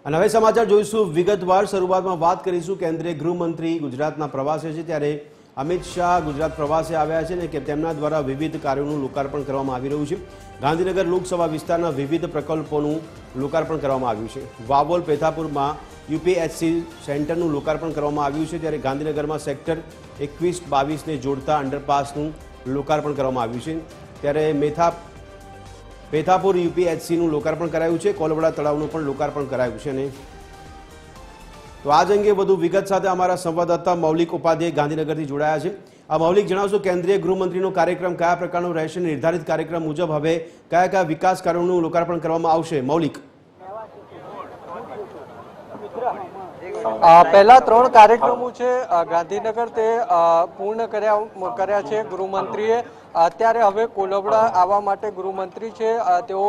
અને હવે સમાચાર જોઈશું વિગતવાર। શરૂઆતમાં વાત કરીશું કેન્દ્રીય ગૃહમંત્રી ગુજરાતના પ્રવાસે છે, ત્યારે અમિત શાહ ગુજરાત પ્રવાસે આવ્યા છે ને કે તેમના દ્વારા વિવિધ કાર્યોનું લોકાર્પણ કરવામાં આવી રહ્યું છે। ગાંધીનગર લોકસભા વિસ્તારના વિવિધ પ્રકલ્પોનું લોકાર્પણ કરવામાં આવ્યું છે। વાવોલ પેથાપુરમાં યુપીએસસી સેન્ટરનું લોકાર્પણ કરવામાં આવ્યું છે, ત્યારે ગાંધીનગરમાં સેક્ટર 21-22ને જોડતા અંડરપાસનું લોકાર્પણ કરવામાં આવ્યું છે। ત્યારે પેથાપુર યુપીએચસીનું લોકાર્પણ કરાયું છે, કોલવડા તળાવનું પણ લોકાર્પણ કરાયું છે। અને તો આજ અંગે વધુ વિગત સાથે અમારા સંવાદદાતા મૌલિક ઉપાધ્યાય ગાંધીનગરથી જોડાયા છે। આ મૌલિક, જણાવશો કેન્દ્રીય ગૃહમંત્રીનો કાર્યક્રમ કયા પ્રકારનો રહેશે, નિર્ધારિત કાર્યક્રમ મુજબ હવે કયા કયા વિકાસ કાર્યોનું લોકાર્પણ કરવામાં આવશે? મૌલિક, પહેલા 3 કાર્યક્રમો છે ગાંધીનગર તે પૂર્ણ કર્યા છે ગૃહમંત્રીએ। અત્યારે હવે કોલવડા આવવા માટે ગૃહમંત્રી છે તેઓ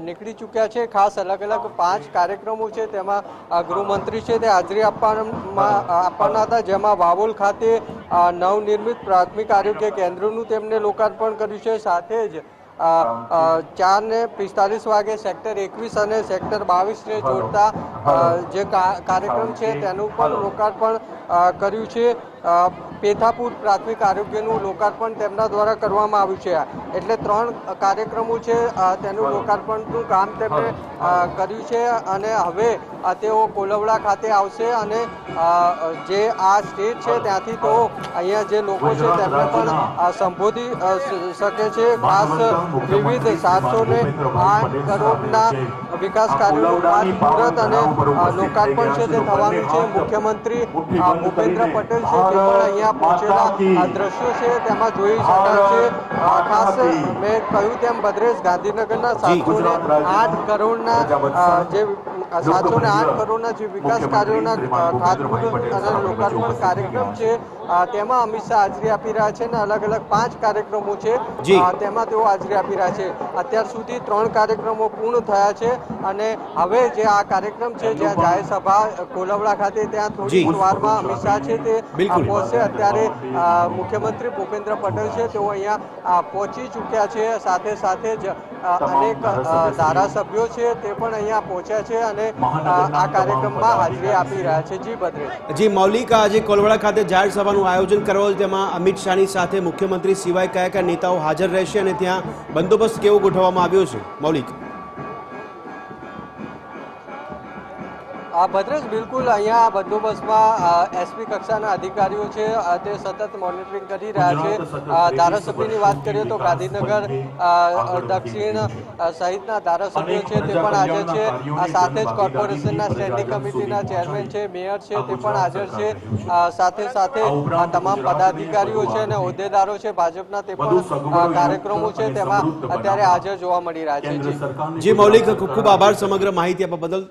નીકળી ચૂક્યા છે। ખાસ અલગ અલગ 5 કાર્યક્રમો છે તેમાં ગૃહમંત્રી છે તે હાજરી આપવાના હતા, જેમાં વાવોલ ખાતે નવનિર્મિત પ્રાથમિક આરોગ્ય કેન્દ્રનું તેમને લોકાર્પણ કર્યું છે। સાથે જ 4:45 વાગે સેક્ટર 21 અને સેક્ટર 22ને જોડતા જે કાર્યક્રમ છે તેનું પણ લોકાર્પણ કર્યું છે। પેથાપુર પ્રાથમિક આરોગ્યનું લોકાર્પણ તેમના દ્વારા કરવામાં આવ્યું છે। એટલે 3 કાર્યક્રમો છે તેનું લોકાર્પણનું કામ તેમણે કર્યું છે અને હવે તેઓ કોલવડા ખાતે આવશે અને જે આ સ્ટેજ છે ત્યાંથી તો અહીંયા જે લોકો છે તેમને પણ સંબોધી શકે છે। ખાસ વિવિધ 708 કરોડના વિકાસ કાર્યોનું મુહૂર્ત અને લોકાર્પણ છે તે થવાનું છે। મુખ્યમંત્રી ભૂપેન્દ્ર પટેલ છે તે પણ અહીંયા પહોંચેલા દ્રશ્યો છે તેમાં જોઈ શકાય છે। ખાસ મેં કહ્યું તેમ ભદ્રેશ, ગાંધીનગરના 708 કરોડના જે વિકાસ કાર્યોના ખાતમુહૂર્ત અને લોકાર્પણ કાર્યક્રમ છે તેમાં અમિત શાહ હાજરી આપી રહ્યા છે અને અલગ અલગ 5 કાર્યક્રમો છે તેમાં તેઓ હાજરી આપી રહ્યા છે। અત્યાર સુધી 3 કાર્યક્રમો પૂર્ણ થયા છે અને હવે જે આ કાર્યક્રમ છે જ્યાં જાહેર સભા કોલવડા ખાતે ત્યાં થોડી વારમાં અમિત શાહ છે તે પહોંચશે। અત્યારે મુખ્યમંત્રી ભૂપેન્દ્ર પટેલ છે તેઓ અહીંયા પહોંચી ચૂક્યા છે। સાથે સાથે જ અનેક ધારાસભ્યો છે તે પણ અહીંયા પહોંચ્યા છે અને આ કાર્યક્રમમાં હાજરી આપી રહ્યા છે। જી ભદ્રેશ। જી મૌલિક, આજે કોલવડા ખાતે જાહેર સભાનું આયોજન કરવાનું, તેમાં અમિત શાહની સાથે મુખ્યમંત્રી સિવાય કયા કયા નેતાઓ હાજર રહેશે અને ત્યાં બંદોબસ્ત કેવો ગોઠવવામાં આવ્યો છે? મૌલિક, ભદ્રેશ, બિલકુલ અહીંયા બંદોબસ્તમાં એસપી કક્ષાના અધિકારીઓ છે તે સતત મોનિટરિંગ કરી રહ્યા છે। ધારાસભ્યની વાત કરીએ તો ગાંધીનગર દક્ષિણ સહિતના ધારાસભ્યો છે તે પણ હાજર છે। સાથે જ કોર્પોરેશનના સ્ટેન્ડિંગ કમિટીના ચેરમેન છે, મેયર છે તે પણ હાજર છે। સાથે સાથે તમામ પદાધિકારીઓ છે અને હોદ્દેદારો છે ભાજપના તે પણ કાર્યક્રમો છે તેમાં અત્યારે હાજર જોવા મળી રહ્યા છે। જી મૌલિક, ખૂબ ખૂબ આભાર સમગ્ર માહિતી આપવા બદલ।